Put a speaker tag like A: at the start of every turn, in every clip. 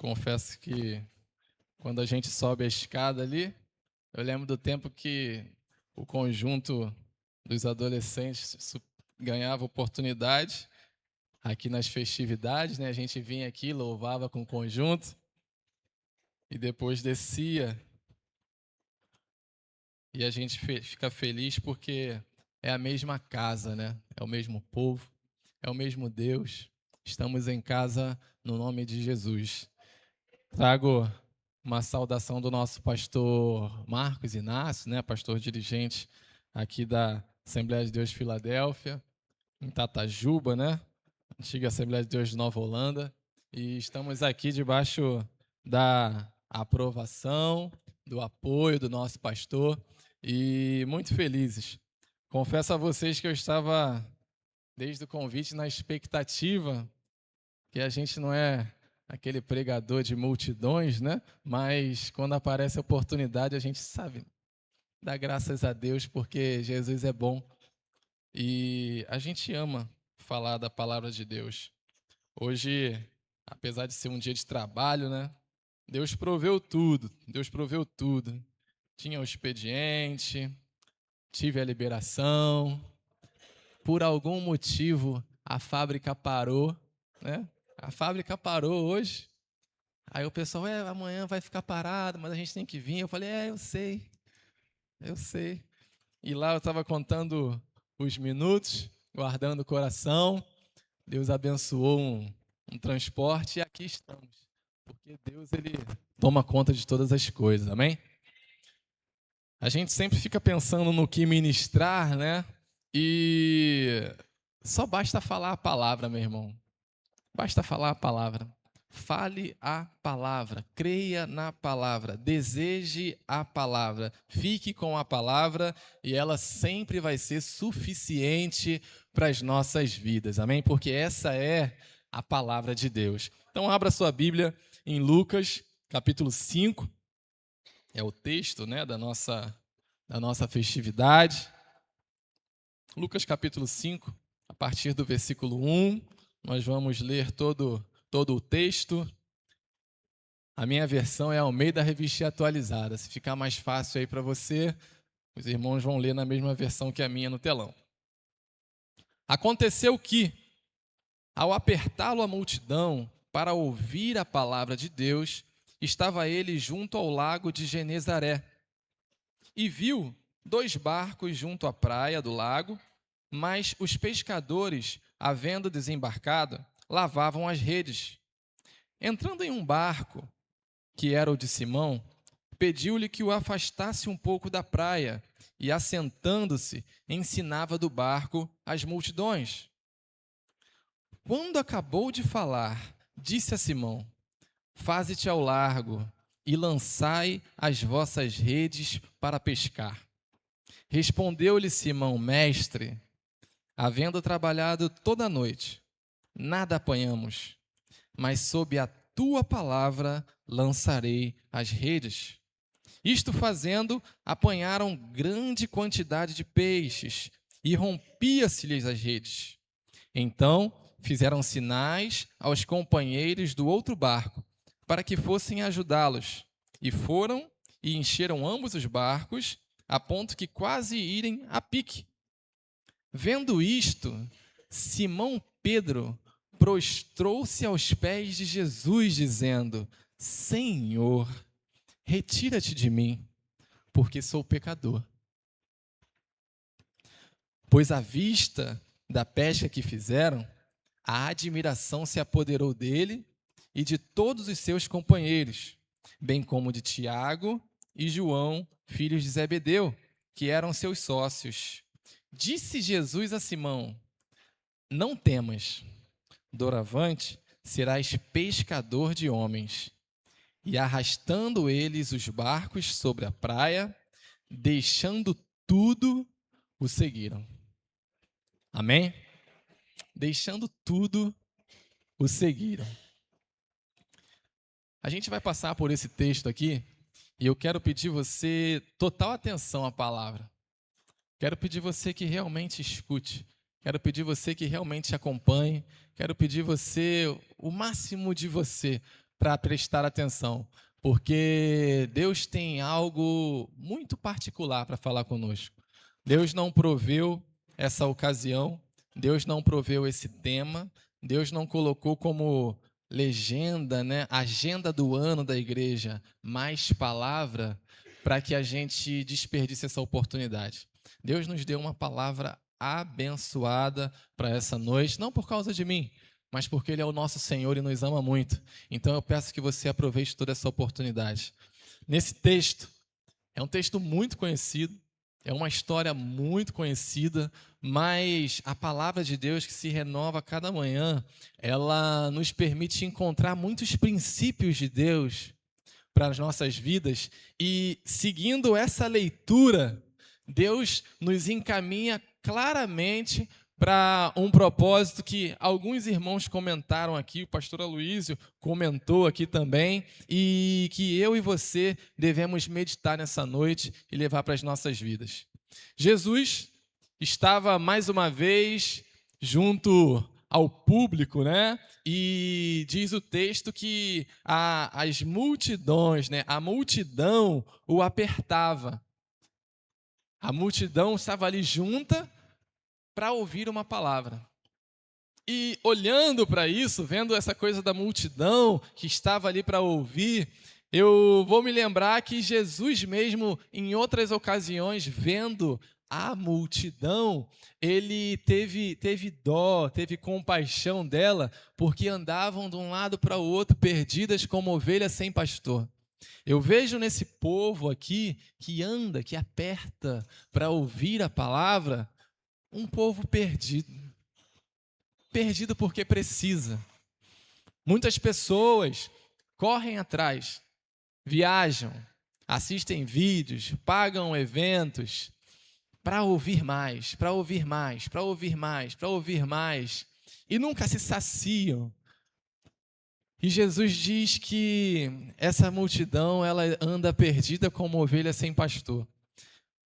A: Confesso que quando a gente sobe a escada ali, eu lembro do tempo que o conjunto dos adolescentes ganhava oportunidade aqui nas festividades, né? A gente vinha aqui, louvava com o conjunto e depois descia e a gente fica feliz porque é a mesma casa, né? É o mesmo povo, é o mesmo Deus. Estamos em casa no nome de Jesus. Trago uma saudação do nosso pastor Marcos Inácio, né, pastor dirigente aqui da Assembleia de Deus de Filadélfia, em Tatajuba, né, antiga Assembleia de Deus de Nova Holanda, e estamos aqui debaixo da aprovação, do apoio do nosso pastor e muito felizes. Confesso a vocês que eu estava, desde o convite, na expectativa que a gente não é aquele pregador de multidões, né? Mas quando aparece a oportunidade, a gente sabe, dá graças a Deus, porque Jesus é bom e a gente ama falar da palavra de Deus. Hoje, apesar de ser um dia de trabalho, né? Deus proveu tudo, Deus proveu tudo. Tinha o expediente, tive a liberação. Por algum motivo, a fábrica parou, né? A fábrica parou hoje. Aí o pessoal, amanhã vai ficar parado, mas a gente tem que vir. Eu falei, eu sei, eu sei. E lá eu estava contando os minutos, guardando o coração. Deus abençoou um transporte e aqui estamos. Porque Deus, Ele toma conta de todas as coisas, amém? A gente sempre fica pensando no que ministrar, né? E só basta falar a palavra, meu irmão. Basta falar a palavra. Fale a palavra, creia na palavra, deseje a palavra, fique com a palavra e ela sempre vai ser suficiente para as nossas vidas, amém? Porque essa é a palavra de Deus. Então, abra sua Bíblia em Lucas, capítulo 5, é o texto, né, da nossa festividade. Lucas, capítulo 5, a partir do versículo 1, nós vamos ler todo o texto. A minha versão é Almeida Revista Atualizada. Se ficar mais fácil aí para você, os irmãos vão ler na mesma versão que a minha no telão. Aconteceu que, ao apertá-lo a multidão para ouvir a palavra de Deus, estava ele junto ao lago de Genezaré e viu 2 barcos junto à praia do lago, mas os pescadores, havendo desembarcado, lavavam as redes. Entrando em um barco, que era o de Simão, pediu-lhe que o afastasse um pouco da praia e, assentando-se, ensinava do barco as multidões. Quando acabou de falar, disse a Simão: Faze-te ao largo e lançai as vossas redes para pescar. Respondeu-lhe Simão: Mestre, havendo trabalhado toda a noite, nada apanhamos, mas sob a tua palavra lançarei as redes. Isto fazendo, apanharam grande quantidade de peixes e rompia-se-lhes as redes. Então fizeram sinais aos companheiros do outro barco para que fossem ajudá-los. E foram e encheram ambos os barcos, a ponto que quase irem a pique. Vendo isto, Simão Pedro prostrou-se aos pés de Jesus, dizendo: Senhor, retira-te de mim, porque sou pecador. Pois à vista da pesca que fizeram, a admiração se apoderou dele e de todos os seus companheiros, bem como de Tiago e João, filhos de Zebedeu, que eram seus sócios. Disse Jesus a Simão: Não temas, doravante serás pescador de homens. E arrastando eles os barcos sobre a praia, deixando tudo, o seguiram. Amém? Deixando tudo, o seguiram. A gente vai passar por esse texto aqui e eu quero pedir você total atenção à palavra. Quero pedir você que realmente escute. Quero pedir você que realmente acompanhe. Quero pedir você o máximo de você para prestar atenção, porque Deus tem algo muito particular para falar conosco. Deus não proveu essa ocasião, Deus não proveu esse tema, Deus não colocou como legenda, né, agenda do ano da igreja, mais palavra, para que a gente desperdice essa oportunidade. Deus nos deu uma palavra abençoada para essa noite, não por causa de mim, mas porque Ele é o nosso Senhor e nos ama muito. Então eu peço que você aproveite toda essa oportunidade. Nesse texto, é um texto muito conhecido, é uma história muito conhecida, mas a palavra de Deus que se renova a cada manhã, ela nos permite encontrar muitos princípios de Deus para as nossas vidas, e seguindo essa leitura, Deus nos encaminha claramente para um propósito que alguns irmãos comentaram aqui, o pastor Aloísio comentou aqui também, e que eu e você devemos meditar nessa noite e levar para as nossas vidas. Jesus estava mais uma vez junto ao público, né? E diz o texto que as multidões, né? A multidão o apertava. A multidão estava ali junta para ouvir uma palavra. E olhando para isso, vendo essa coisa da multidão que estava ali para ouvir, eu vou me lembrar que Jesus mesmo, em outras ocasiões, vendo a multidão, ele teve dó, teve compaixão dela, porque andavam de um lado para o outro, perdidas como ovelhas sem pastor. Eu vejo nesse povo aqui, que anda, que aperta para ouvir a palavra, um povo perdido. Perdido porque precisa. Muitas pessoas correm atrás, viajam, assistem vídeos, pagam eventos para ouvir mais, para ouvir mais, para ouvir mais, para ouvir mais, e nunca se saciam. E Jesus diz que essa multidão ela anda perdida como ovelha sem pastor.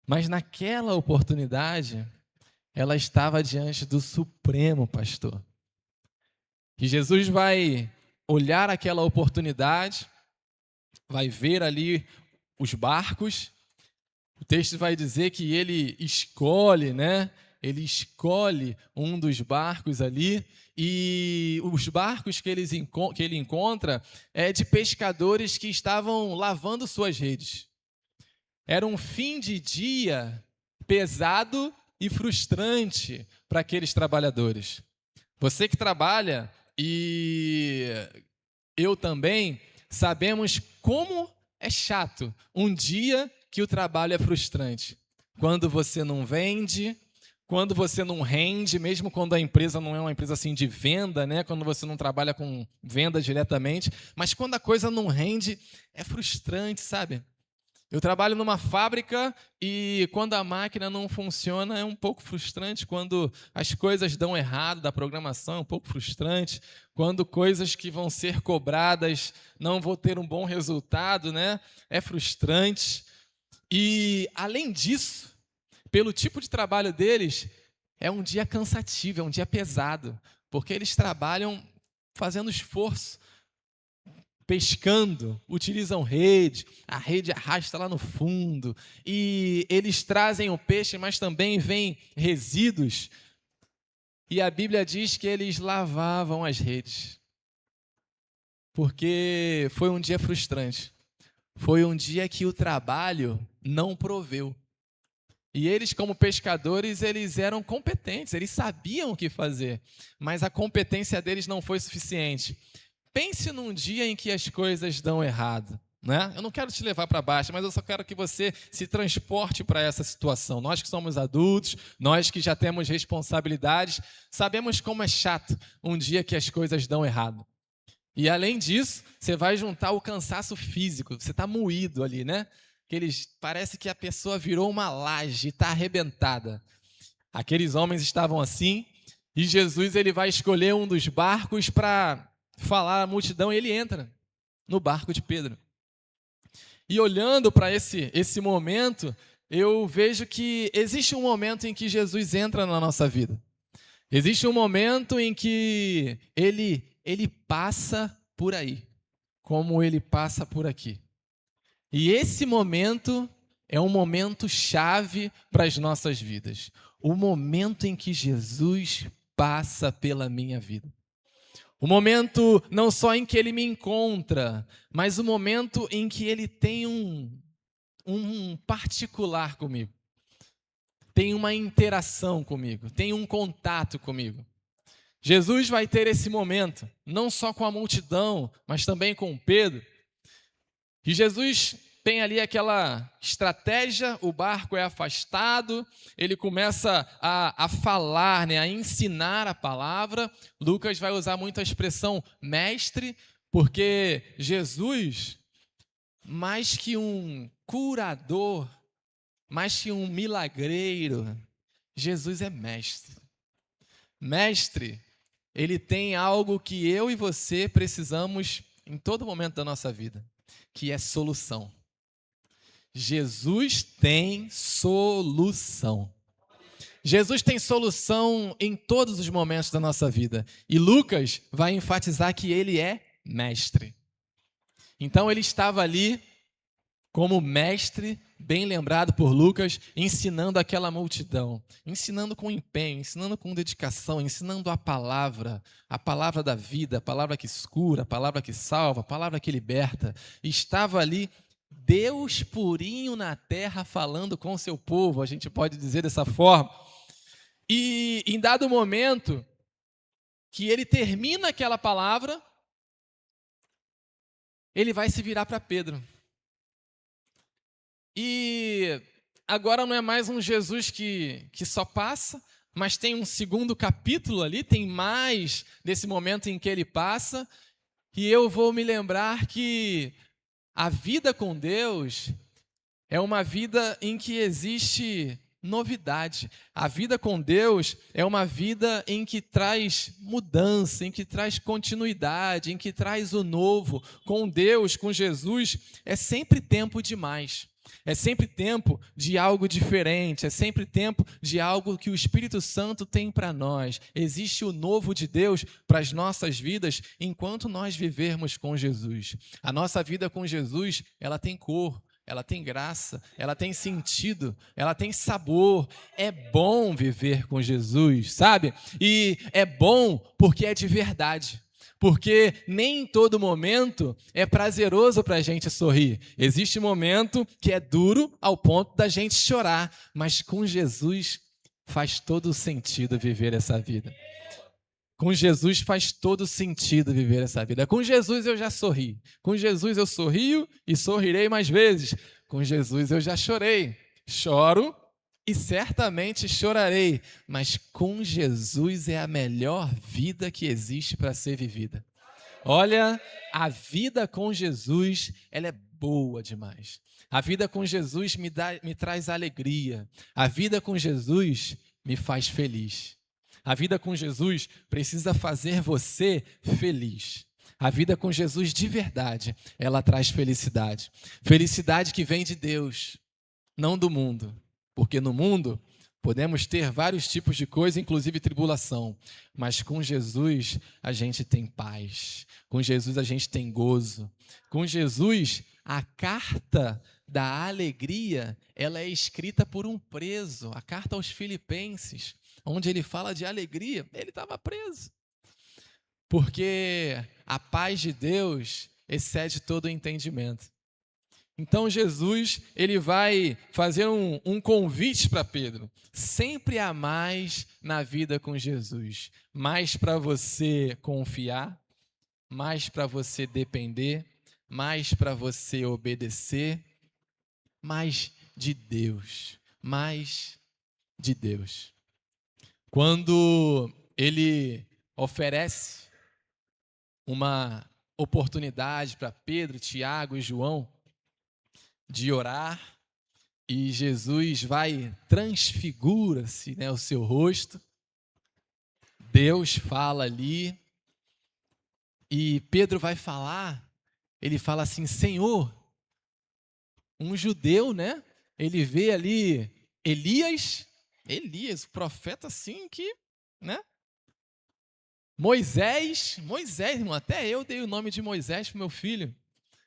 A: Mas naquela oportunidade, ela estava diante do Supremo Pastor. E Jesus vai olhar aquela oportunidade, vai ver ali os barcos. O texto vai dizer que ele escolhe, né? Ele escolhe um dos barcos ali, e os barcos que ele encontra é de pescadores que estavam lavando suas redes. Era um fim de dia pesado e frustrante para aqueles trabalhadores. Você que trabalha, e eu também, sabemos como é chato um dia que o trabalho é frustrante. Quando você não vende, quando você não rende, mesmo quando a empresa não é uma empresa assim de venda, né? Quando você não trabalha com venda diretamente, mas quando a coisa não rende, é frustrante, sabe? Eu trabalho numa fábrica e quando a máquina não funciona é um pouco frustrante, quando as coisas dão errado da programação é um pouco frustrante, quando coisas que vão ser cobradas não vão ter um bom resultado, né? É frustrante. E, além disso, pelo tipo de trabalho deles, é um dia cansativo, é um dia pesado, porque eles trabalham fazendo esforço, pescando, utilizam rede, a rede arrasta lá no fundo, e eles trazem o peixe, mas também vêm resíduos, e a Bíblia diz que eles lavavam as redes, porque foi um dia frustrante, foi um dia que o trabalho não proveu. E eles, como pescadores, eles eram competentes, eles sabiam o que fazer, mas a competência deles não foi suficiente. Pense num dia em que as coisas dão errado, né? Eu não quero te levar para baixo, mas eu só quero que você se transporte para essa situação. Nós que somos adultos, nós que já temos responsabilidades, sabemos como é chato um dia que as coisas dão errado. E além disso, você vai juntar o cansaço físico, você está moído ali, né? Parece que a pessoa virou uma laje, está arrebentada. Aqueles homens estavam assim, e Jesus ele vai escolher um dos barcos para falar à multidão, e ele entra no barco de Pedro. E olhando para esse momento, eu vejo que existe um momento em que Jesus entra na nossa vida. Existe um momento em que ele passa por aí. como ele passa por aqui. E esse momento é um momento chave para as nossas vidas. O momento em que Jesus passa pela minha vida. O momento não só em que ele me encontra, mas o momento em que ele tem um particular comigo. Tem uma interação comigo, tem um contato comigo. Jesus vai ter esse momento, não só com a multidão, mas também com Pedro. E Jesus tem ali aquela estratégia, o barco é afastado, ele começa a falar, né, a ensinar a palavra. Lucas vai usar muito a expressão mestre, porque Jesus, mais que um curador, mais que um milagreiro, Jesus é mestre. Mestre, ele tem algo que eu e você precisamos em todo momento da nossa vida, que é solução. Jesus tem solução. Jesus tem solução em todos os momentos da nossa vida. E Lucas vai enfatizar que ele é mestre. Então ele estava ali como mestre, bem lembrado por Lucas, ensinando aquela multidão, ensinando com empenho, ensinando com dedicação, ensinando a palavra da vida, a palavra que cura, a palavra que salva, a palavra que liberta. E estava ali Deus purinho na terra falando com o seu povo, a gente pode dizer dessa forma. E em dado momento que ele termina aquela palavra, ele vai se virar para Pedro. E agora não é mais um Jesus que só passa, mas tem um segundo capítulo ali, tem mais desse momento em que ele passa, e eu vou me lembrar que a vida com Deus é uma vida em que existe novidade. A vida com Deus é uma vida em que traz mudança, em que traz continuidade, em que traz o novo. Com Deus, com Jesus, é sempre tempo demais. É sempre tempo de algo diferente, é sempre tempo de algo que o Espírito Santo tem para nós. Existe o novo de Deus para as nossas vidas enquanto nós vivermos com Jesus. A nossa vida com Jesus, ela tem cor, ela tem graça, ela tem sentido, ela tem sabor. É bom viver com Jesus, sabe? E é bom porque é de verdade. Porque nem em todo momento é prazeroso para a gente sorrir. Existe momento que é duro ao ponto da gente chorar, mas com Jesus faz todo sentido viver essa vida. Com Jesus faz todo sentido viver essa vida. Com Jesus eu já sorri. Com Jesus eu sorrio e sorrirei mais vezes. Com Jesus eu já chorei. Choro e certamente chorarei. Mas com Jesus é a melhor vida que existe para ser vivida. Olha, a vida com Jesus, ela é boa demais. A vida com Jesus me traz alegria. A vida com Jesus me faz feliz. A vida com Jesus precisa fazer você feliz. A vida com Jesus de verdade, ela traz felicidade. Felicidade que vem de Deus, não do mundo. Porque no mundo podemos ter vários tipos de coisa, inclusive tribulação. Mas com Jesus a gente tem paz. Com Jesus a gente tem gozo. Com Jesus a carta da alegria, ela é escrita por um preso. A carta aos Filipenses, onde ele fala de alegria, ele estava preso. Porque a paz de Deus excede todo o entendimento. Então Jesus, ele vai fazer um convite para Pedro. Sempre há mais na vida com Jesus. Mais para você confiar, mais para você depender, mais para você obedecer, mais de Deus, mais de Deus. Quando ele oferece uma oportunidade para Pedro, Tiago e João de orar, e Jesus transfigura-se, né, o seu rosto, Deus fala ali, e Pedro vai falar, ele fala assim, Senhor, um judeu, né, ele vê ali Elias, o profeta assim que, né, Moisés, irmão, até eu dei o nome de Moisés para meu filho.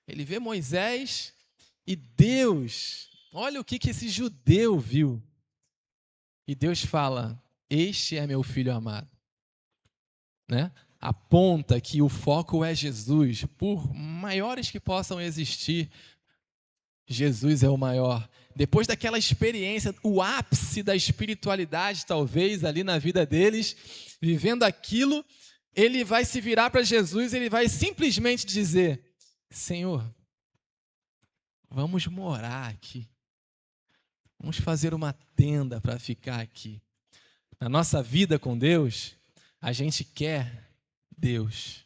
A: Ele vê Moisés e Deus, olha o que esse judeu viu. E Deus fala, este é meu filho amado. Né? Aponta que o foco é Jesus. Por maiores que possam existir, Jesus é o maior. Depois daquela experiência, o ápice da espiritualidade, talvez, ali na vida deles, vivendo aquilo, ele vai se virar para Jesus, ele vai simplesmente dizer, Senhor, vamos morar aqui. Vamos fazer uma tenda para ficar aqui. Na nossa vida com Deus, a gente quer Deus.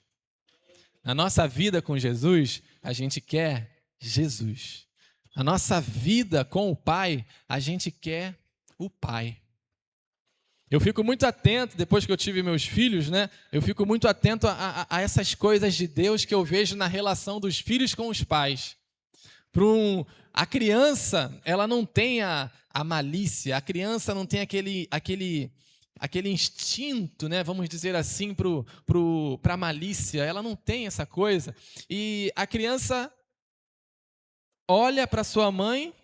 A: Na nossa vida com Jesus, a gente quer Jesus. Na nossa vida com o Pai, a gente quer o Pai. Eu fico muito atento, depois que eu tive meus filhos, né? Eu fico muito atento a essas coisas de Deus que eu vejo na relação dos filhos com os pais. A criança, ela não tem a malícia, a criança não tem aquele instinto, né, vamos dizer assim, para a malícia, ela não tem essa coisa. E a criança olha para sua mãe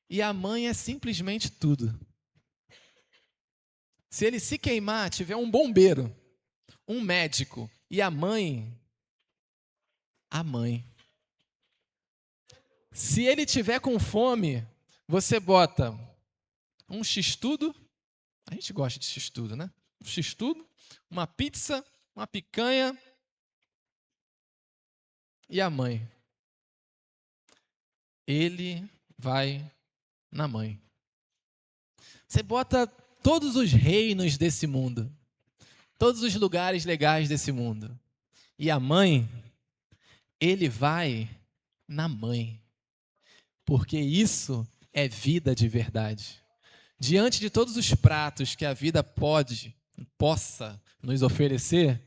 A: e a mãe é simplesmente tudo. Se ele se queimar, tiver um bombeiro, um médico e a mãe. Se ele tiver com fome, você bota um x-tudo, a gente gosta de x-tudo, né? Um x-tudo, uma pizza, uma picanha e a mãe. Ele vai na mãe. Você bota todos os reinos desse mundo, todos os lugares legais desse mundo, e a mãe, ele vai na mãe. Porque isso é vida de verdade. Diante de todos os pratos que a vida possa nos oferecer,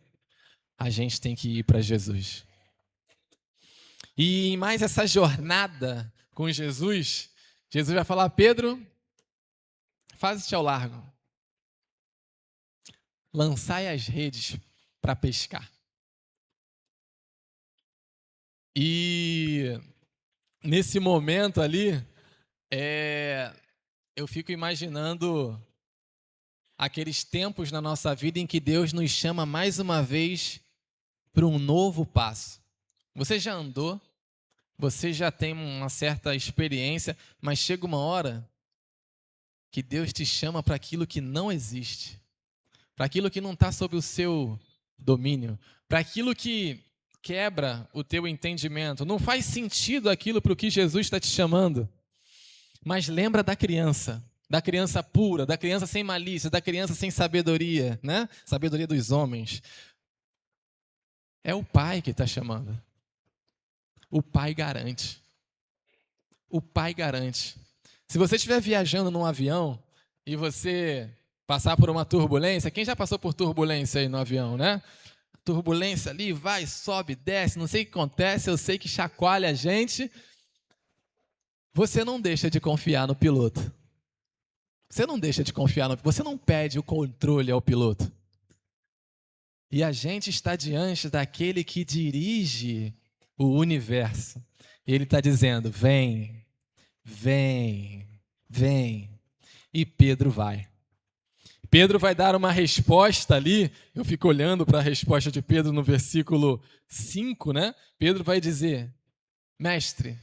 A: a gente tem que ir para Jesus. E em mais essa jornada com Jesus, Jesus vai falar, Pedro, faze-te ao largo. Lançai as redes para pescar. E nesse momento ali, eu fico imaginando aqueles tempos na nossa vida em que Deus nos chama mais uma vez para um novo passo. Você já andou, você já tem uma certa experiência, mas chega uma hora que Deus te chama para aquilo que não existe, para aquilo que não está sob o seu domínio, para aquilo que quebra o teu entendimento. Não faz sentido aquilo para o que Jesus está te chamando. Mas lembra da criança pura, da criança sem malícia, da criança sem sabedoria, né? Sabedoria dos homens. É o Pai que está chamando. O Pai garante. O Pai garante. Se você estiver viajando num avião e você passar por uma turbulência, quem já passou por turbulência aí no avião, né? Turbulência ali, vai, sobe, desce, não sei o que acontece, eu sei que chacoalha a gente. Você não deixa de confiar no piloto. Você não deixa de confiar no piloto. Você não pede o controle ao piloto. E a gente está diante daquele que dirige o universo. E ele está dizendo, vem, vem, vem. E Pedro vai. Pedro vai dar uma resposta ali, eu fico olhando para a resposta de Pedro no versículo 5, né? Pedro vai dizer, mestre.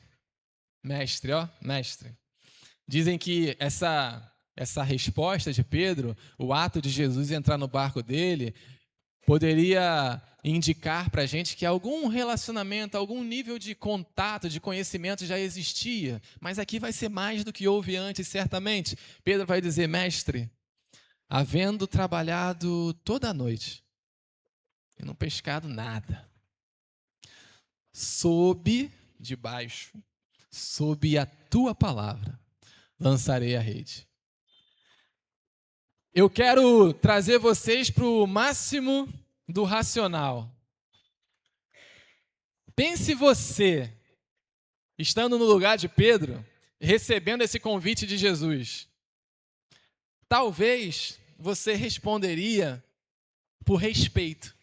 A: Dizem que essa resposta de Pedro, o ato de Jesus entrar no barco dele, poderia indicar para a gente que algum relacionamento, algum nível de contato, de conhecimento já existia. Mas aqui vai ser mais do que houve antes, certamente. Pedro vai dizer, mestre, havendo trabalhado toda a noite e não pescado nada, sob a tua palavra, lançarei a rede. Eu quero trazer vocês para o máximo do racional. Pense você, estando no lugar de Pedro, recebendo esse convite de Jesus. Talvez você responderia por respeito.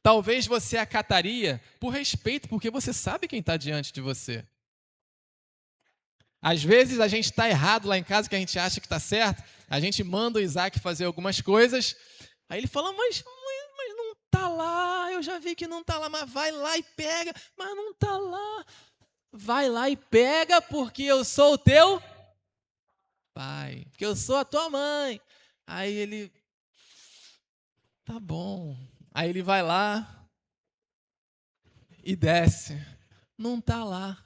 A: Talvez você acataria por respeito, porque você sabe quem está diante de você. Às vezes a gente está errado lá em casa, que a gente acha que está certo, a gente manda o Isaac fazer algumas coisas, aí ele fala, mas não está lá, eu já vi que não está lá, mas vai lá e pega, mas não está lá. Vai lá e pega, porque eu sou o teu pai, porque eu sou a tua mãe. Aí ele, tá bom. Aí ele vai lá e desce, não está lá.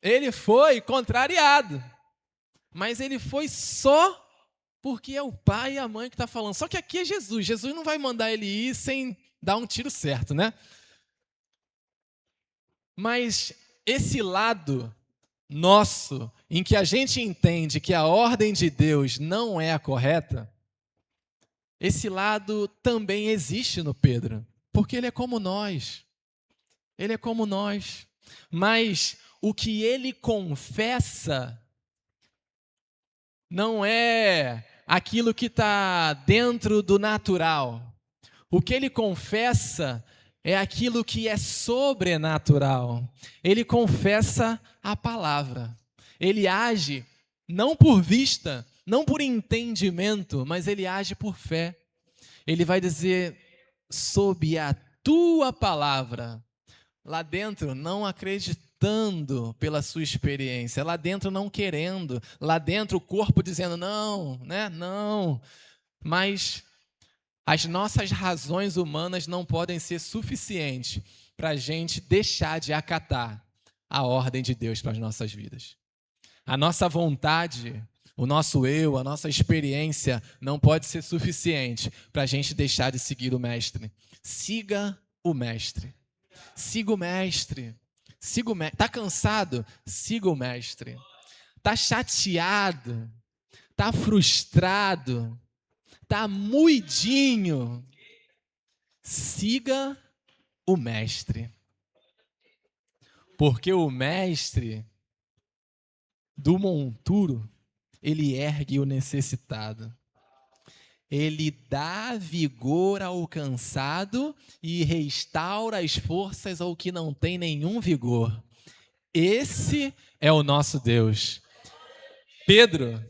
A: Ele foi contrariado, mas ele foi só porque é o pai e a mãe que está falando. Só que aqui é Jesus. Jesus não vai mandar ele ir sem dar um tiro certo, né? Mas esse lado nosso, em que a gente entende que a ordem de Deus não é a correta, esse lado também existe no Pedro, porque ele é como nós. Ele é como nós. Mas o que ele confessa não é aquilo que está dentro do natural. O que ele confessa é aquilo que é sobrenatural. Ele confessa a palavra. Ele age não por vista, não por entendimento, mas ele age por fé. Ele vai dizer, sob a tua palavra, lá dentro não acreditando pela sua experiência, lá dentro não querendo, lá dentro o corpo dizendo não, né? Não. Mas as nossas razões humanas não podem ser suficientes para a gente deixar de acatar a ordem de Deus para as nossas vidas. A nossa vontade, o nosso eu, a nossa experiência não pode ser suficiente para a gente deixar de seguir o Mestre. Siga o Mestre. Siga o Mestre. Siga o Mestre. Está cansado? Siga o Mestre. Está chateado? Está frustrado? Está muidinho? Siga o Mestre. Porque o Mestre do monturo, ele ergue o necessitado. Ele dá vigor ao cansado e restaura as forças ao que não tem nenhum vigor. Esse é o nosso Deus. Pedro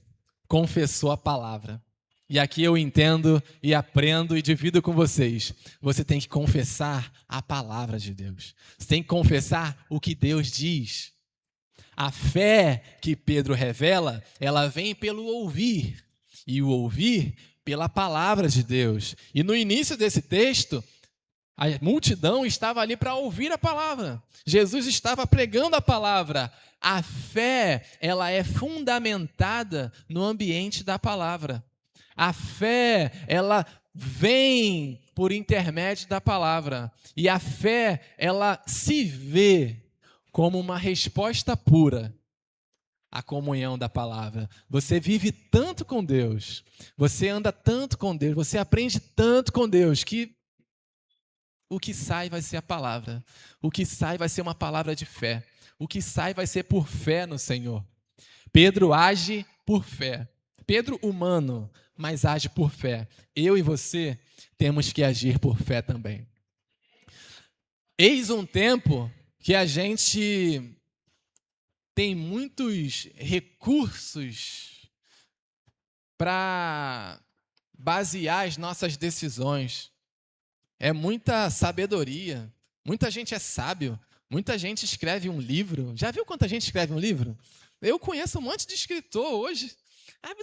A: confessou a palavra. E aqui eu entendo e aprendo e divido com vocês. Você tem que confessar a palavra de Deus. Você tem que confessar o que Deus diz. A fé que Pedro revela, ela vem pelo ouvir. E o ouvir pela palavra de Deus. E no início desse texto, a multidão estava ali para ouvir a palavra. Jesus estava pregando a palavra. A fé, ela é fundamentada no ambiente da palavra. A fé, ela vem por intermédio da palavra. E a fé, ela se vê como uma resposta pura à comunhão da palavra. Você vive tanto com Deus, você anda tanto com Deus, você aprende tanto com Deus, que o que sai vai ser a palavra. O que sai vai ser uma palavra de fé. O que sai vai ser por fé no Senhor. Pedro age por fé. Pedro humano, mas age por fé. Eu e você temos que agir por fé também. Eis um tempo que a gente tem muitos recursos para basear as nossas decisões. É muita sabedoria. Muita gente é sábio. Muita gente escreve um livro. Já viu quanta gente escreve um livro? Eu conheço um monte de escritor hoje.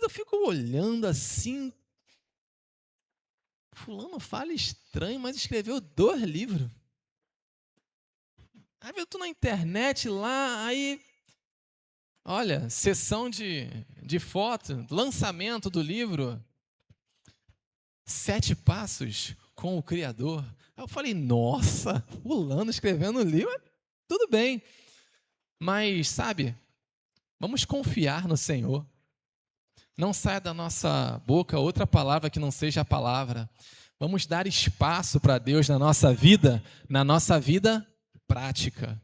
A: Eu fico olhando assim. Fulano fala estranho, mas escreveu 2 livros. Eu tô na internet lá, aí... Olha, sessão de foto, lançamento do livro. 7 passos com o Criador. Aí eu falei, nossa, fulano escrevendo um livro, tudo bem. Mas, sabe, vamos confiar no Senhor. Não saia da nossa boca outra palavra que não seja a palavra. Vamos dar espaço para Deus na nossa vida prática.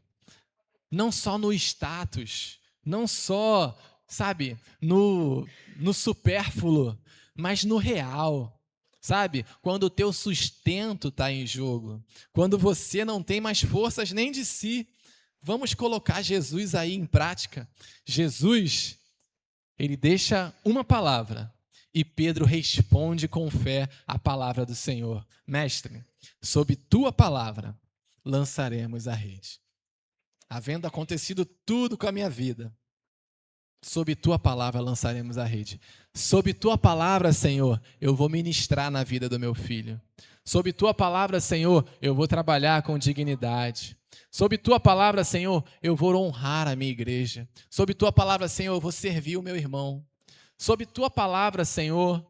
A: Não só no status, não só, sabe, no supérfluo, mas no real. Sabe? Quando o teu sustento está em jogo, quando você não tem mais forças nem de si, vamos colocar Jesus aí em prática. Jesus, ele deixa uma palavra e Pedro responde com fé a palavra do Senhor. Mestre, sob tua palavra lançaremos a rede. Havendo acontecido tudo com a minha vida, sob tua palavra lançaremos a rede. Sob tua palavra, Senhor, eu vou ministrar na vida do meu filho. Sob tua palavra, Senhor, eu vou trabalhar com dignidade. Sob tua palavra, Senhor, eu vou honrar a minha igreja. Sob tua palavra, Senhor, eu vou servir o meu irmão. Sob tua palavra, Senhor,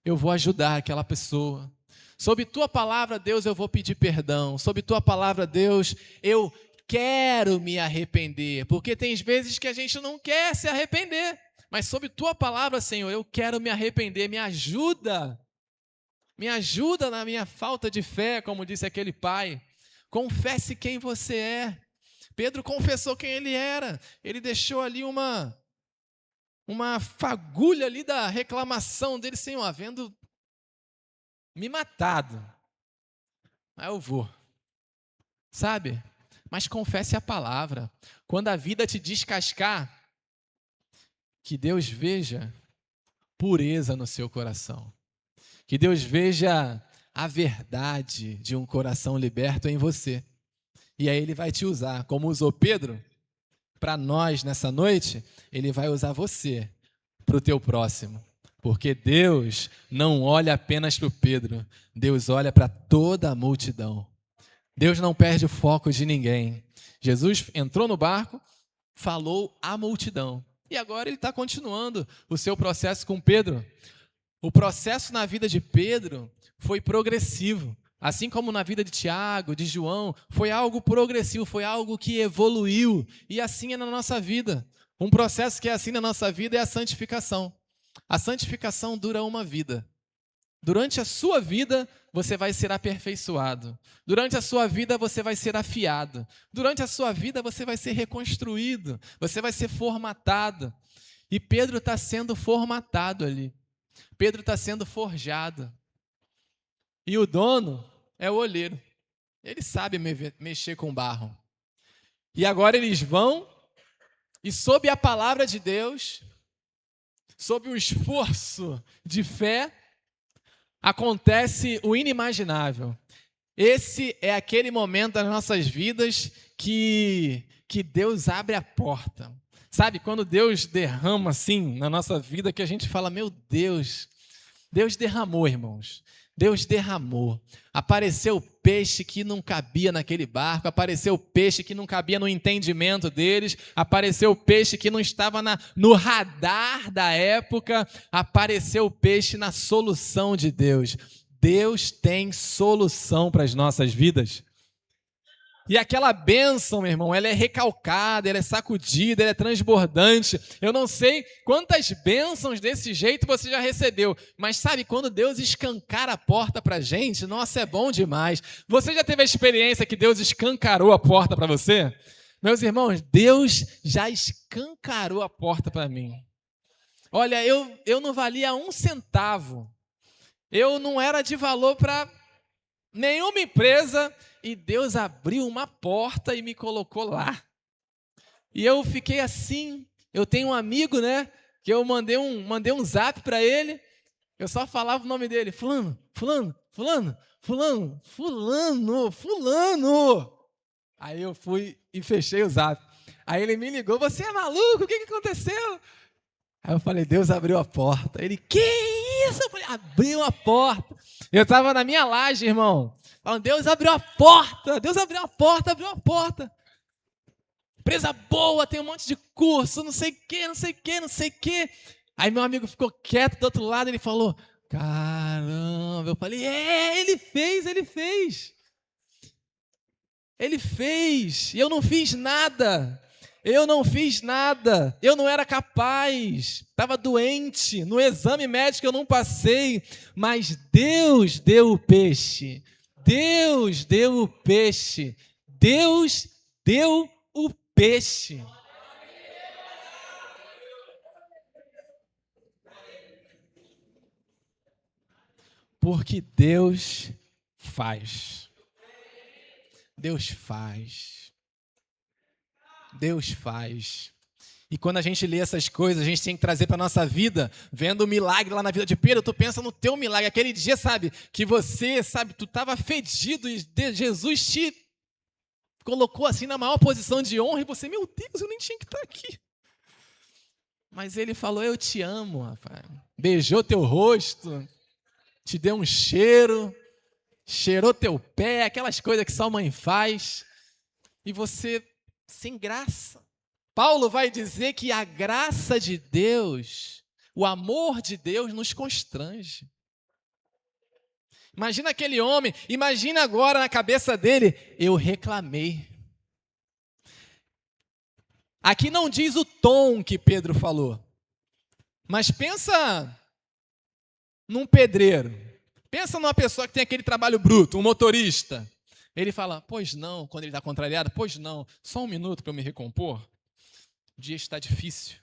A: eu vou ajudar aquela pessoa. Sob tua palavra, Deus, eu vou pedir perdão. Sob tua palavra, Deus, eu quero me arrepender, porque tem vezes que a gente não quer se arrepender, mas sob tua palavra, Senhor, eu quero me arrepender, me ajuda na minha falta de fé, como disse aquele pai, confesse quem você é. Pedro confessou quem ele era, ele deixou ali uma fagulha ali da reclamação dele, Senhor, havendo me matado, mas eu vou, sabe? Mas confesse a palavra. Quando a vida te descascar, que Deus veja pureza no seu coração. Que Deus veja a verdade de um coração liberto em você. E aí Ele vai te usar, como usou Pedro, para nós nessa noite, Ele vai usar você para o teu próximo. Porque Deus não olha apenas para o Pedro, Deus olha para toda a multidão. Deus não perde o foco de ninguém. Jesus entrou no barco, falou à multidão. E agora ele está continuando o seu processo com Pedro. O processo na vida de Pedro foi progressivo. Assim como na vida de Tiago, de João, foi algo progressivo, foi algo que evoluiu. E assim é na nossa vida. Um processo que é assim na nossa vida é a santificação. A santificação dura uma vida. Durante a sua vida, você vai ser aperfeiçoado. Durante a sua vida, você vai ser afiado. Durante a sua vida, você vai ser reconstruído. Você vai ser formatado. E Pedro está sendo formatado ali. Pedro está sendo forjado. E o dono é o olheiro. Ele sabe mexer com barro. E agora eles vão, e sob a palavra de Deus, sob o esforço de fé, acontece o inimaginável. Esse é aquele momento das nossas vidas que Deus abre a porta. Sabe, quando Deus derrama assim na nossa vida, que a gente fala, meu Deus, Deus derramou, irmãos. Deus derramou. Apareceu peixe que não cabia naquele barco, apareceu peixe que não cabia no entendimento deles, apareceu peixe que não estava no radar da época, apareceu peixe na solução de Deus. Deus tem solução para as nossas vidas. E aquela bênção, meu irmão, ela é recalcada, ela é sacudida, ela é transbordante. Eu não sei quantas bênçãos desse jeito você já recebeu, mas sabe, quando Deus escancara a porta para a gente, nossa, é bom demais. Você já teve a experiência que Deus escancarou a porta para você? Meus irmãos, Deus já escancarou a porta para mim. Olha, eu não valia um centavo. Eu não era de valor para nenhuma empresa, e Deus abriu uma porta e me colocou lá. E eu fiquei assim. Eu tenho um amigo, né, que eu mandei um zap para ele, eu só falava o nome dele, fulano, fulano, fulano, fulano, fulano, fulano. Aí eu fui e fechei o zap. Aí ele me ligou, você é maluco? O que aconteceu? Aí eu falei, Deus abriu a porta. Ele, que isso? Eu falei, abriu a porta. Eu estava na minha laje, irmão, falando, Deus abriu a porta, Deus abriu a porta, abriu a porta. Empresa boa, tem um monte de curso, não sei o quê, não sei o quê, não sei o quê. Aí meu amigo ficou quieto do outro lado, ele falou, caramba. Eu falei, ele fez. Ele fez, e eu não fiz nada. Eu não era capaz, estava doente, no exame médico eu não passei, mas Deus deu o peixe, Deus deu o peixe, Deus deu o peixe. Porque Deus faz. Deus faz. Deus faz. E quando a gente lê essas coisas, a gente tem que trazer para a nossa vida, vendo o milagre lá na vida de Pedro, tu pensa no teu milagre. Aquele dia, sabe, que você, sabe, tu estava fedido e Jesus te colocou assim na maior posição de honra e você, meu Deus, eu nem tinha que estar aqui. Mas ele falou, eu te amo, rapaz. Beijou teu rosto, te deu um cheiro, cheirou teu pé, aquelas coisas que só mãe faz. E você, sem graça. Paulo vai dizer que a graça de Deus, o amor de Deus nos constrange. Imagina aquele homem, imagina agora na cabeça dele, eu reclamei. Aqui não diz o tom que Pedro falou, mas pensa num pedreiro, pensa numa pessoa que tem aquele trabalho bruto, um motorista. Ele fala, pois não, quando ele está contrariado, pois não, só um minuto para eu me recompor. O dia está difícil,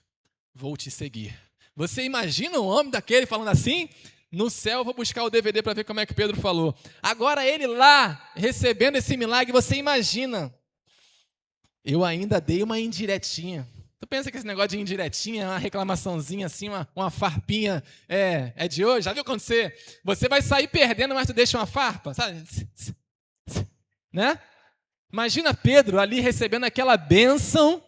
A: vou te seguir. Você imagina um homem daquele falando assim? No céu, eu vou buscar o DVD para ver como é que Pedro falou. Agora ele lá, recebendo esse milagre, você imagina. Eu ainda dei uma indiretinha. Tu pensa que esse negócio de indiretinha, uma reclamaçãozinha assim, uma farpinha, é de hoje? Já viu acontecer? Você vai sair perdendo, mas tu deixa uma farpa, sabe? Né? Imagina Pedro ali recebendo aquela bênção,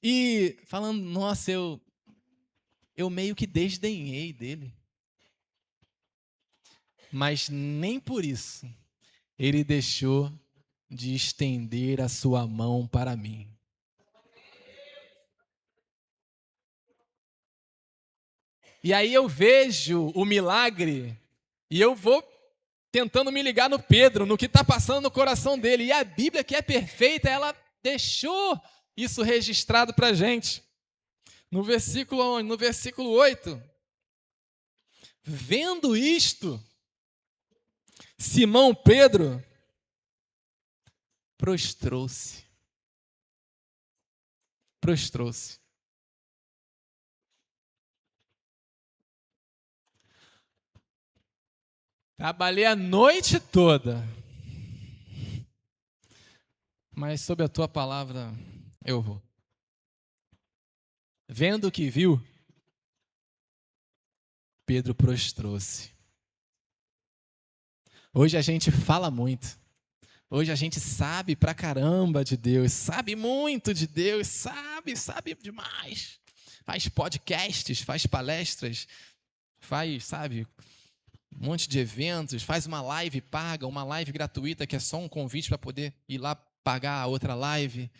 A: e falando, nossa, eu meio que desdenhei dele. Mas nem por isso ele deixou de estender a sua mão para mim. E aí eu vejo o milagre e eu vou tentando me ligar no Pedro, no que está passando no coração dele. E a Bíblia, que é perfeita, ela deixou isso registrado para a gente. No versículo 8, vendo isto, Simão Pedro prostrou-se. Trabalhei a noite toda, mas sob a tua palavra eu vou. Vendo o que viu, Pedro prostrou-se. Hoje a gente fala muito. Hoje a gente sabe pra caramba de Deus, sabe muito de Deus, sabe demais. Faz podcasts, faz palestras, faz, sabe, um monte de eventos, faz uma live paga, uma live gratuita que é só um convite para poder ir lá pagar a outra live.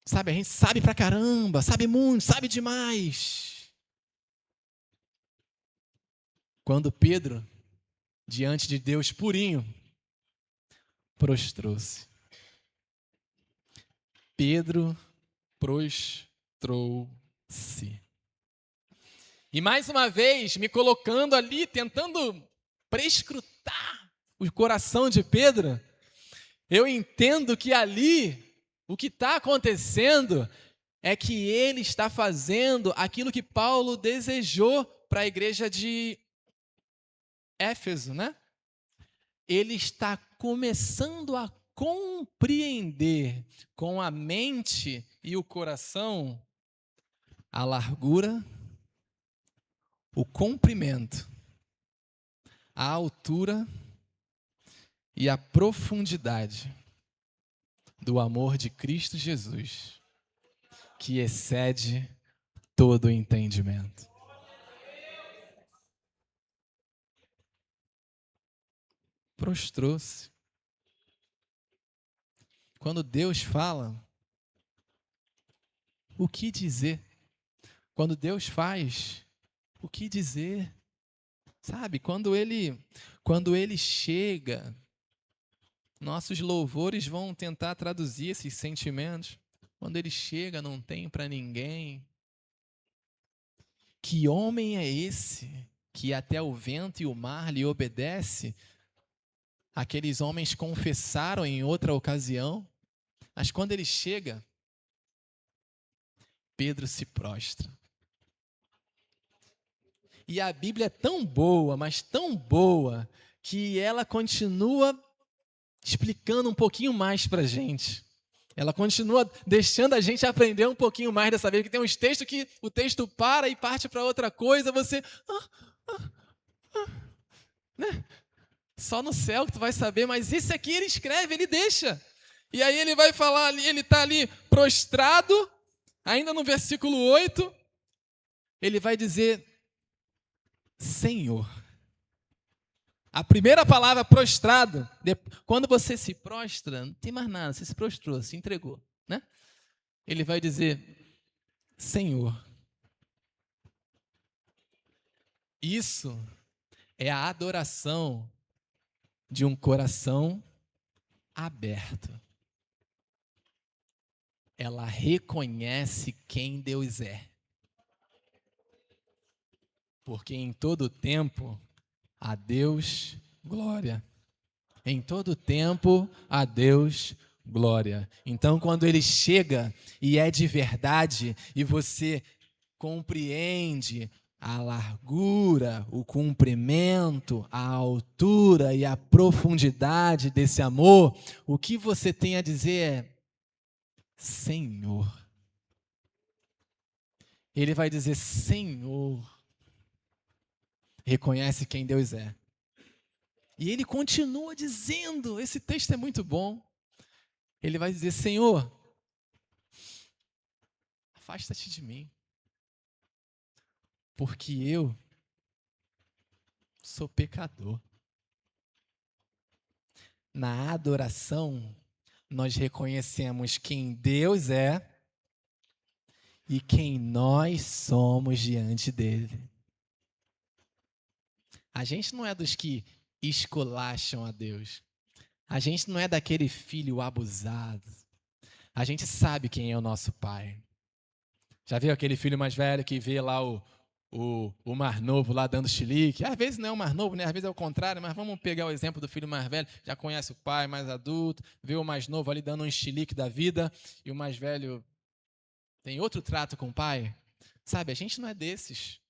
A: Sabe, a gente sabe pra caramba, sabe muito, sabe demais. Quando Pedro, diante de Deus purinho, prostrou-se. Pedro prostrou-se. E mais uma vez, me colocando ali, tentando prescrutar o coração de Pedro, eu entendo que ali, o que está acontecendo é que ele está fazendo aquilo que Paulo desejou para a igreja de Éfeso, né? Ele está começando a compreender com a mente e o coração a largura, o comprimento, a altura e a profundidade do amor de Cristo Jesus, que excede todo o entendimento. Prostrou-se. Quando Deus fala, o que dizer? Quando Deus faz, o que dizer? Sabe, quando ele chega, nossos louvores vão tentar traduzir esses sentimentos. Quando ele chega, não tem para ninguém. Que homem é esse que até o vento e o mar lhe obedece? Aqueles homens confessaram em outra ocasião, mas quando ele chega, Pedro se prostra. E a Bíblia é tão boa, mas tão boa, que ela continua explicando um pouquinho mais para a gente. Ela continua deixando a gente aprender um pouquinho mais dessa Bíblia, que tem uns textos que o texto para e parte para outra coisa, você... né? Só no céu que tu vai saber, mas esse aqui ele escreve, ele deixa. E aí ele vai falar ali, ele está ali prostrado, ainda no versículo 8, ele vai dizer, Senhor. A primeira palavra, prostrado, quando você se prostra, não tem mais nada, você se prostrou, se entregou, né? Ele vai dizer, Senhor. Isso é a adoração de um coração aberto. Ela reconhece quem Deus é. Porque em todo tempo, a Deus glória. Em todo tempo, a Deus glória. Então, quando Ele chega e é de verdade, e você compreende a largura, o comprimento, a altura e a profundidade desse amor, o que você tem a dizer é, Senhor. Ele vai dizer, Senhor. Reconhece quem Deus é. E ele continua dizendo, esse texto é muito bom. Ele vai dizer, Senhor, afasta-te de mim, porque eu sou pecador. Na adoração, nós reconhecemos quem Deus é e quem nós somos diante dele. A gente não é dos que esculacham a Deus. A gente não é daquele filho abusado. A gente sabe quem é o nosso pai. Já viu aquele filho mais velho que vê lá o mais novo lá dando chilique? Às vezes não é o mais novo, né? Às vezes é o contrário, mas vamos pegar o exemplo do filho mais velho, já conhece o pai, mais adulto, vê o mais novo ali dando um chilique da vida, e o mais velho tem outro trato com o pai. Sabe, a gente não é desses.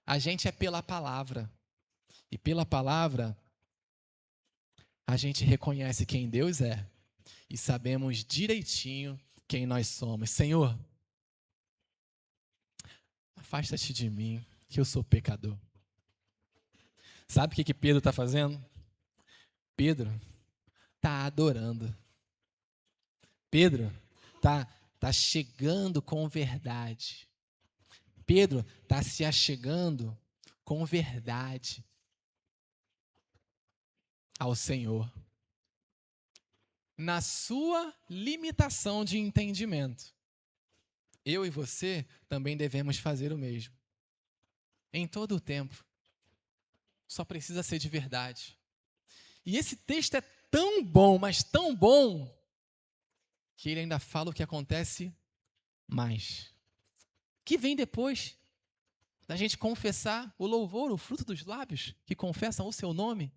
A: A gente é pela palavra. E pela palavra, a gente reconhece quem Deus é e sabemos direitinho quem nós somos. Senhor, afasta-te de mim, que eu sou pecador. Sabe o que Pedro está fazendo? Pedro está adorando. Pedro tá chegando com verdade. Pedro está se achegando com verdade ao Senhor. Na sua limitação de entendimento. Eu e você também devemos fazer o mesmo. Em todo o tempo. Só precisa ser de verdade. E esse texto é tão bom, mas tão bom, que ele ainda fala o que acontece mais. Que vem depois da gente confessar o louvor, o fruto dos lábios, que confessam o seu nome.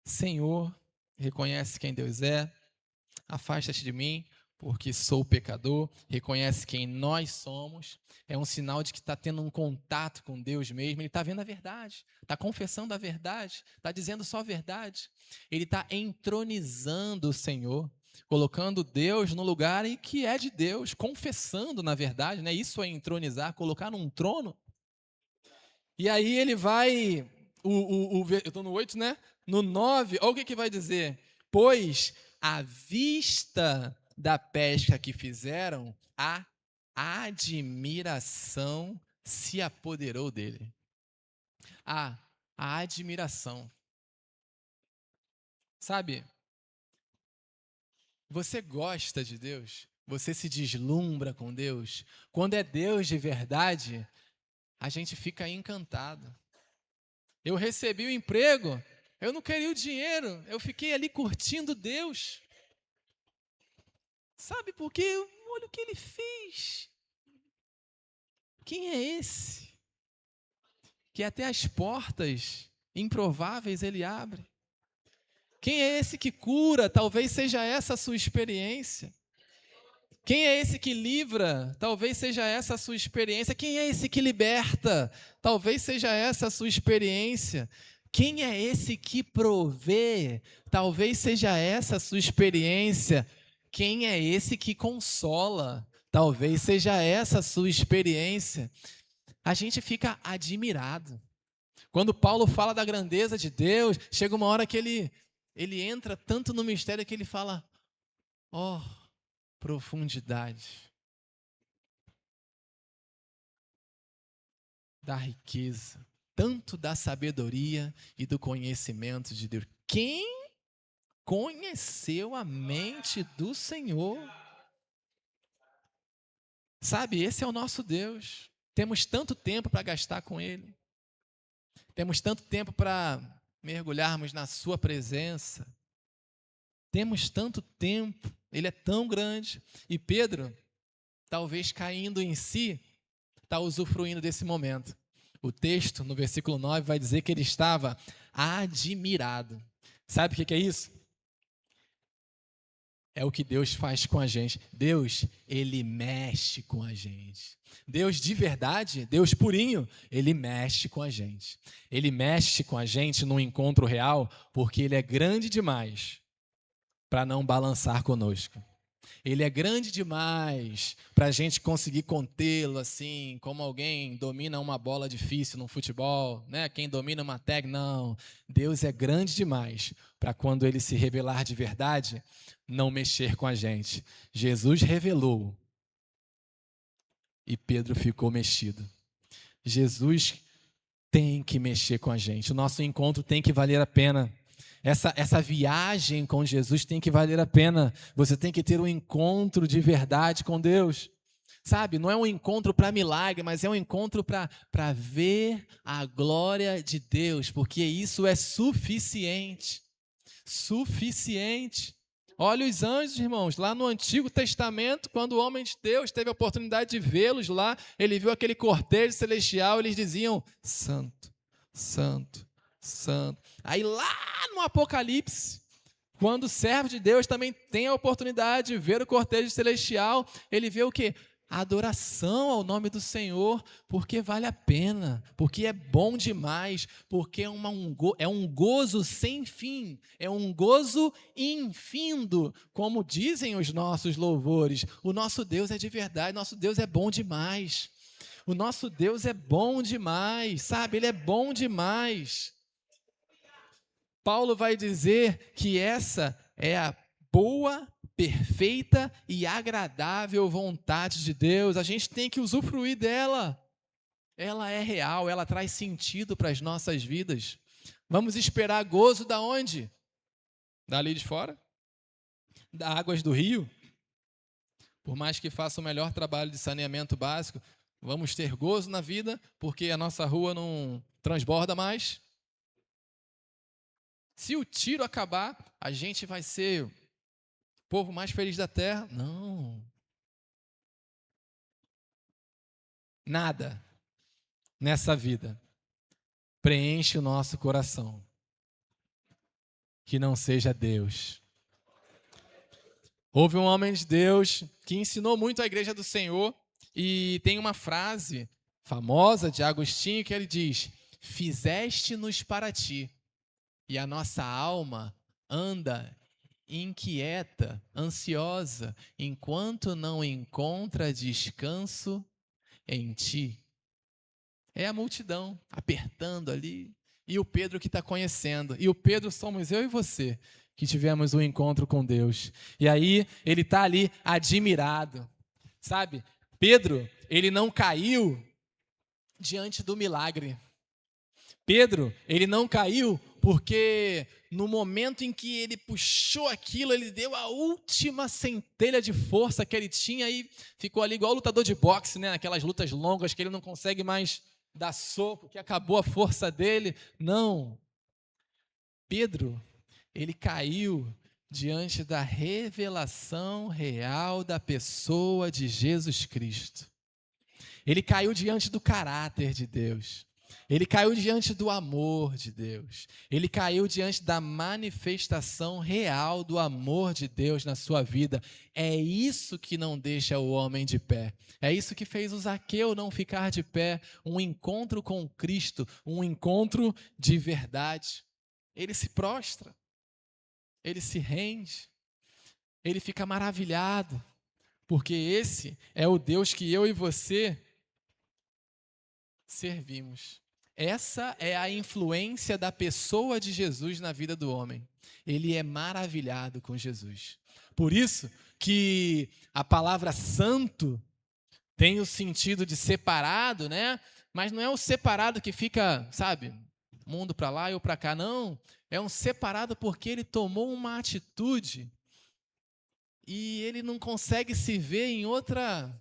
A: Senhor, reconhece quem Deus é, afasta-te de mim, porque sou pecador, reconhece quem nós somos, é um sinal de que está tendo um contato com Deus mesmo, ele está vendo a verdade, está confessando a verdade, está dizendo só a verdade, ele está entronizando o Senhor, colocando Deus no lugar em que é de Deus, confessando na verdade, né? Isso é entronizar, colocar num trono. E aí ele vai, eu estou no 8, né? No 9, olha o que vai dizer, pois à vista da pesca que fizeram, a admiração se apoderou dele. A admiração. Sabe, você gosta de Deus? Você se deslumbra com Deus? Quando é Deus de verdade, a gente fica encantado. Eu recebi o emprego, eu não queria o dinheiro, eu fiquei ali curtindo Deus. Sabe por quê? Olha o que ele fez. Quem é esse? Que até as portas improváveis ele abre. Quem é esse que cura? Talvez seja essa a sua experiência. Quem é esse que livra? Talvez seja essa a sua experiência. Quem é esse que liberta? Talvez seja essa a sua experiência. Quem é esse que provê? Talvez seja essa a sua experiência. Quem é esse que consola? Talvez seja essa a sua experiência. A gente fica admirado. Quando Paulo fala da grandeza de Deus, chega uma hora que ele entra tanto no mistério que ele fala: ó, profundidade da riqueza, tanto da sabedoria e do conhecimento de Deus. Quem conheceu a mente do Senhor? Sabe, esse é o nosso Deus. Temos tanto tempo para gastar com Ele. Temos tanto tempo para mergulharmos na sua presença. Temos tanto tempo. Ele é tão grande. E Pedro, talvez caindo em si, está usufruindo desse momento. O texto, no versículo 9, vai dizer que ele estava admirado. Sabe o que é isso? É o que Deus faz com a gente. Deus, Ele mexe com a gente. Deus de verdade, Deus purinho, Ele mexe com a gente. Ele mexe com a gente num encontro real porque Ele é grande demais para não balançar conosco. Ele é grande demais para a gente conseguir contê-lo assim, como alguém domina uma bola difícil no futebol, né? Quem domina uma técnica, não. Deus é grande demais para quando Ele se revelar de verdade, não mexer com a gente. Jesus revelou e Pedro ficou mexido. Jesus tem que mexer com a gente. O nosso encontro tem que valer a pena. Essa viagem com Jesus tem que valer a pena. Você tem que ter um encontro de verdade com Deus. Sabe, não é um encontro para milagre, mas é um encontro para ver a glória de Deus, porque isso é suficiente. Suficiente. Olha os anjos, irmãos, lá no Antigo Testamento, quando o homem de Deus teve a oportunidade de vê-los lá, ele viu aquele cortejo celestial, eles diziam: Santo, Santo, Santo. Aí lá no Apocalipse, quando o servo de Deus também tem a oportunidade de ver o cortejo celestial, ele vê o quê? Adoração ao nome do Senhor, porque vale a pena, porque é bom demais, porque é um gozo sem fim, é um gozo infindo, como dizem os nossos louvores. O nosso Deus é de verdade, nosso Deus é bom demais. O nosso Deus é bom demais, sabe? Ele é bom demais. Paulo vai dizer que essa é a boa, perfeita e agradável vontade de Deus. A gente tem que usufruir dela. Ela é real, ela traz sentido para as nossas vidas. Vamos esperar gozo da onde? Dali de fora? Das águas do rio? Por mais que faça o melhor trabalho de saneamento básico, vamos ter gozo na vida, porque a nossa rua não transborda mais. Se o tiro acabar, a gente vai ser o povo mais feliz da terra? Não. Nada nessa vida preenche o nosso coração que não seja Deus. Houve um homem de Deus que ensinou muito a igreja do Senhor e tem uma frase famosa de Agostinho que ele diz: fizeste-nos para ti, e a nossa alma anda inquieta, ansiosa, enquanto não encontra descanso em ti. É a multidão apertando ali, e o Pedro que está conhecendo. E o Pedro somos eu e você, que tivemos um encontro com Deus. E aí ele está ali admirado. Sabe, Pedro, ele não caiu diante do milagre. Pedro, ele não caiu porque no momento em que ele puxou aquilo, ele deu a última centelha de força que ele tinha e ficou ali igual o lutador de boxe, né? Aquelas lutas longas que ele não consegue mais dar soco, que acabou a força dele. Não. Pedro, ele caiu diante da revelação real da pessoa de Jesus Cristo. Ele caiu diante do caráter de Deus. Ele caiu diante do amor de Deus. Ele caiu diante da manifestação real do amor de Deus na sua vida. É isso que não deixa o homem de pé. É isso que fez o Zaqueu não ficar de pé. Um encontro com Cristo, um encontro de verdade. Ele se prostra, ele se rende, ele fica maravilhado, porque esse é o Deus que eu e você servimos. Essa é a influência da pessoa de Jesus na vida do homem. Ele é maravilhado com Jesus. Por isso que a palavra santo tem o sentido de separado, né? Mas não é o separado que fica, sabe, mundo para lá e eu para cá, não. É um separado porque ele tomou uma atitude e ele não consegue se ver em outra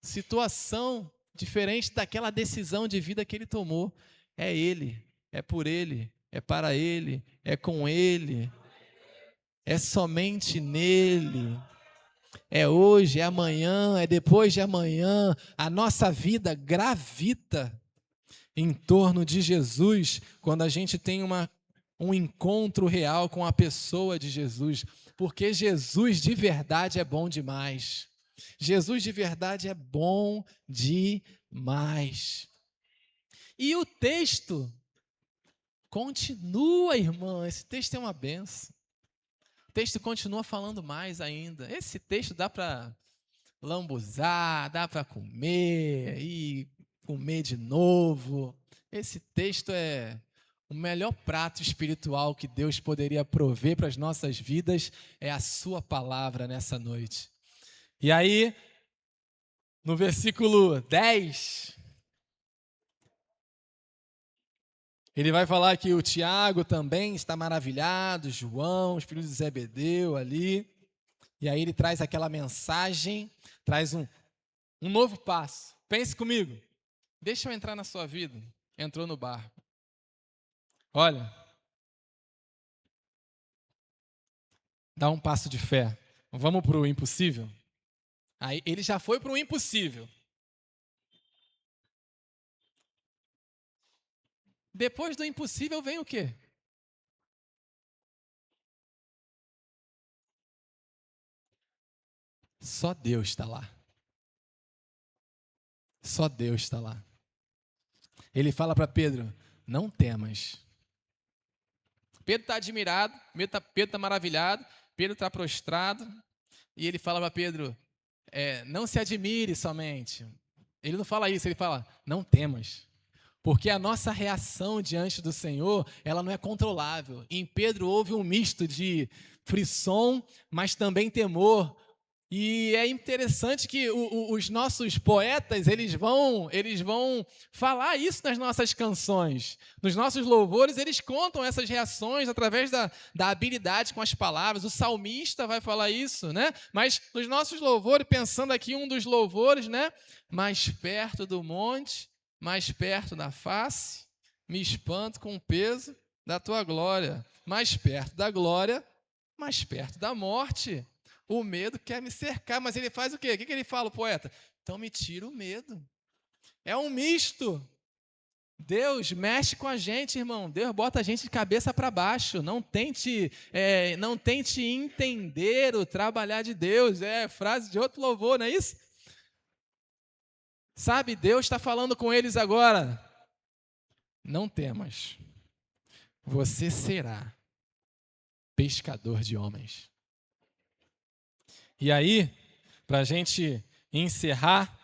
A: situação diferente daquela decisão de vida que ele tomou. É ele, é por ele, é para ele, é com ele, é somente nele. É hoje, é amanhã, é depois de amanhã. A nossa vida gravita em torno de Jesus quando a gente tem um encontro real com a pessoa de Jesus. Porque Jesus de verdade é bom demais. Jesus de verdade é bom demais. E o texto continua, irmã. Esse texto é uma benção. O texto continua falando mais ainda. Esse texto dá para lambuzar, dá para comer e comer de novo. Esse texto é o melhor prato espiritual que Deus poderia prover para as nossas vidas, é a sua palavra nessa noite. E aí, no versículo 10, ele vai falar que o Tiago também está maravilhado, João, os filhos de Zebedeu ali. E aí ele traz aquela mensagem, traz um novo passo. Pense comigo. Deixa eu entrar na sua vida. Entrou no barco. Olha, dá um passo de fé. Vamos para o impossível? Aí ele já foi para o impossível. Depois do impossível vem o quê? Só Deus está lá. Só Deus está lá. Ele fala para Pedro, não temas. Pedro está admirado, Pedro está maravilhado, Pedro está prostrado, e ele fala para Pedro, não se admire somente. Ele não fala isso, ele fala, não temas. Porque a nossa reação diante do Senhor, ela não é controlável. Em Pedro houve um misto de frisson, mas também temor. E é interessante que os nossos poetas, eles vão falar isso nas nossas canções. Nos nossos louvores, eles contam essas reações através da habilidade com as palavras. O salmista vai falar isso, né? Mas nos nossos louvores, pensando aqui um dos louvores, né? Mais perto do monte, mais perto da face, me espanto com o peso da tua glória. Mais perto da glória, mais perto da morte. O medo quer me cercar, mas ele faz o quê? O que ele fala, o poeta? Então me tira o medo. É um misto. Deus mexe com a gente, irmão. Deus bota a gente de cabeça para baixo. Não tente entender o trabalhar de Deus. É frase de outro louvor, não é isso? Sabe, Deus está falando com eles agora. Não temas. Você será pescador de homens. E aí, para a gente encerrar,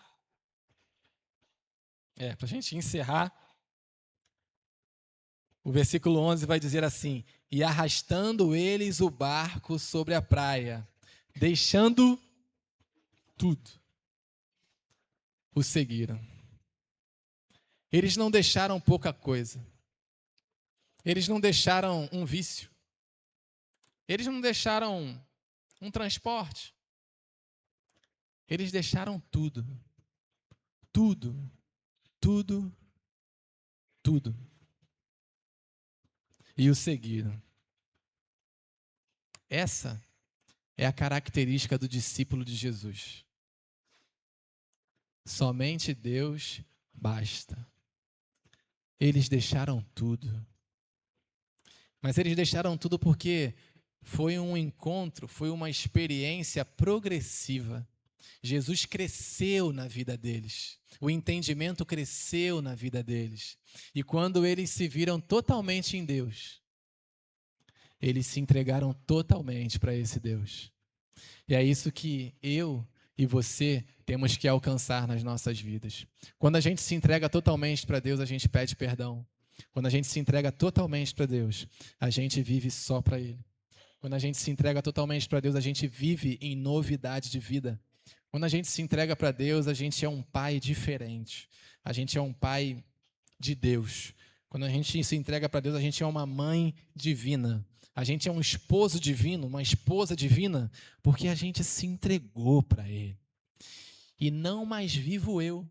A: o versículo 11 vai dizer assim, e arrastando eles o barco sobre a praia, deixando tudo, o seguiram. Eles não deixaram pouca coisa. Eles não deixaram um vício. Eles não deixaram um transporte. Eles deixaram tudo. Tudo. Tudo. Tudo. E o seguiram. Essa é a característica do discípulo de Jesus. Somente Deus basta. eles deixaram tudo. Mas eles deixaram tudo porque foi um encontro, foi uma experiência progressiva. Jesus cresceu na vida deles. O entendimento cresceu na vida deles. E quando eles se viram totalmente em Deus, eles se entregaram totalmente para esse Deus. E é isso que eu e você temos que alcançar nas nossas vidas. Quando a gente se entrega totalmente para Deus, a gente pede perdão. Quando a gente se entrega totalmente para Deus, a gente vive só para Ele. Quando a gente se entrega totalmente para Deus, a gente vive em novidade de vida. Quando a gente se entrega para Deus, a gente é um pai diferente. A gente é um pai de Deus. Quando a gente se entrega para Deus, a gente é uma mãe divina. A gente é um esposo divino, uma esposa divina, porque a gente se entregou para Ele. E não mais vivo eu,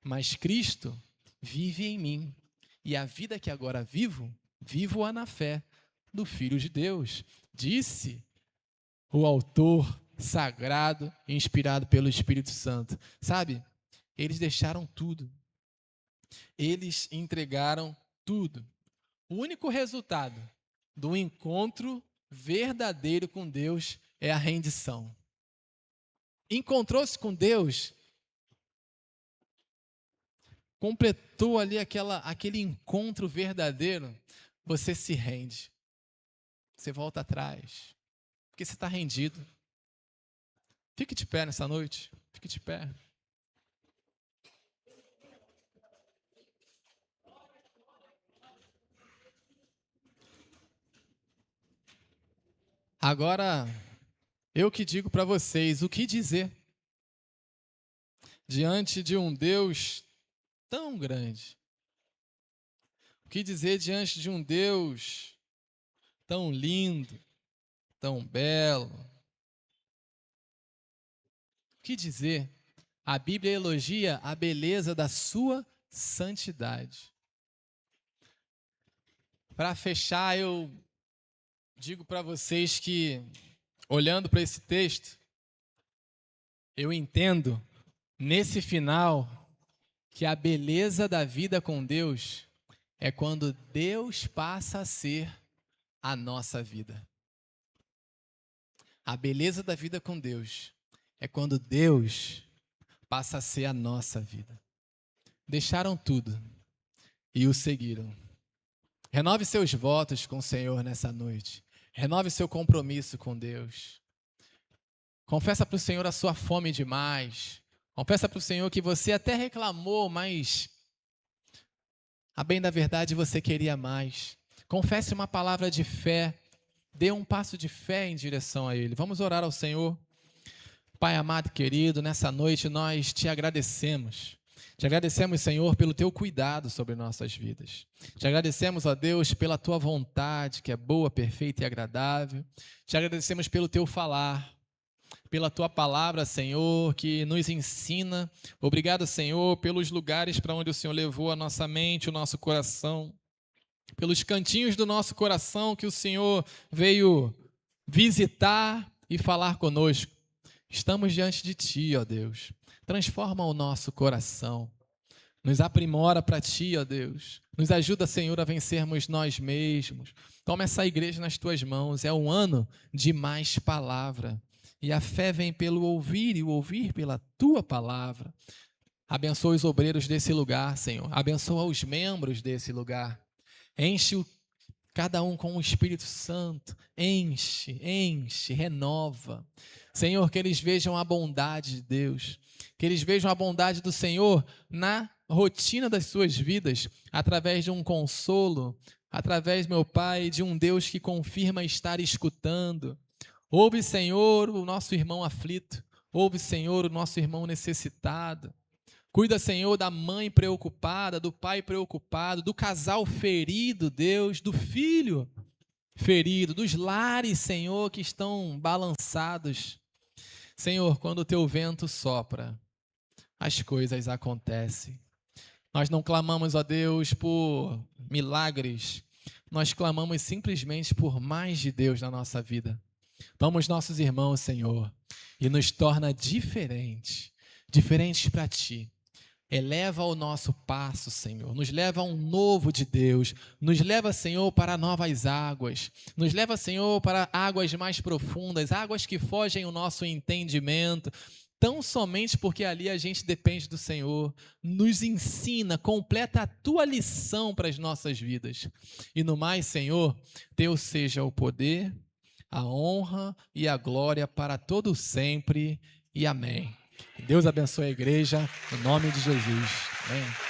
A: mas Cristo vive em mim. E a vida que agora vivo, vivo-a na fé do Filho de Deus. Disse o autor sagrado, inspirado pelo Espírito Santo. Sabe, eles deixaram tudo. Eles entregaram tudo. O único resultado do encontro verdadeiro com Deus é a rendição. Encontrou-se com Deus, completou ali aquele encontro verdadeiro, você se rende. Você volta atrás, porque você está rendido. Fique de pé nessa noite, fique de pé. Agora, eu que digo para vocês, o que dizer diante de um Deus tão grande? O que dizer diante de um Deus tão lindo, tão belo? O que dizer? A Bíblia elogia a beleza da sua santidade. Para fechar, eu digo para vocês que, olhando para esse texto, eu entendo, nesse final, que a beleza da vida com Deus é quando Deus passa a ser a nossa vida. A beleza da vida com Deus é quando Deus passa a ser a nossa vida. Deixaram tudo e o seguiram. Renove seus votos com o Senhor nessa noite. Renove seu compromisso com Deus. Confessa para o Senhor a sua fome demais. Confessa para o Senhor que você até reclamou, mas a bem da verdade você queria mais. Confesse uma palavra de fé. Dê um passo de fé em direção a Ele. Vamos orar ao Senhor. Pai amado e querido, nessa noite nós te agradecemos. Te agradecemos, Senhor, pelo teu cuidado sobre nossas vidas. Te agradecemos, ó Deus, pela tua vontade, que é boa, perfeita e agradável. Te agradecemos pelo teu falar, pela tua palavra, Senhor, que nos ensina. Obrigado, Senhor, pelos lugares para onde o Senhor levou a nossa mente, o nosso coração, pelos cantinhos do nosso coração que o Senhor veio visitar e falar conosco. Estamos diante de Ti, ó Deus. Transforma o nosso coração. Nos aprimora para Ti, ó Deus. Nos ajuda, Senhor, a vencermos nós mesmos. Toma essa igreja nas Tuas mãos. É um ano de mais palavra. E a fé vem pelo ouvir e o ouvir pela Tua palavra. Abençoa os obreiros desse lugar, Senhor. Abençoa os membros desse lugar. Enche cada um com o Espírito Santo. Enche, renova. Senhor, que eles vejam a bondade de Deus, que eles vejam a bondade do Senhor na rotina das suas vidas, através de um consolo, através, meu Pai, de um Deus que confirma estar escutando. Ouve, Senhor, o nosso irmão aflito, ouve, Senhor, o nosso irmão necessitado. Cuida, Senhor, da mãe preocupada, do pai preocupado, do casal ferido, Deus, do filho ferido, dos lares, Senhor, que estão balançados. Senhor, quando o teu vento sopra, as coisas acontecem. Nós não clamamos a Deus por milagres, nós clamamos simplesmente por mais de Deus na nossa vida. Toma os nossos irmãos, Senhor, e nos torna diferentes para Ti. Eleva o nosso passo, Senhor. Nos leva a um novo de Deus. Nos leva, Senhor, para novas águas. Nos leva, Senhor, para águas mais profundas, águas que fogem o nosso entendimento. Tão somente porque ali a gente depende do Senhor. Nos ensina, completa a tua lição para as nossas vidas. E no mais, Senhor, teu seja o poder, a honra e a glória para todo sempre. E amém. Que Deus abençoe a igreja, no nome de Jesus. Amém.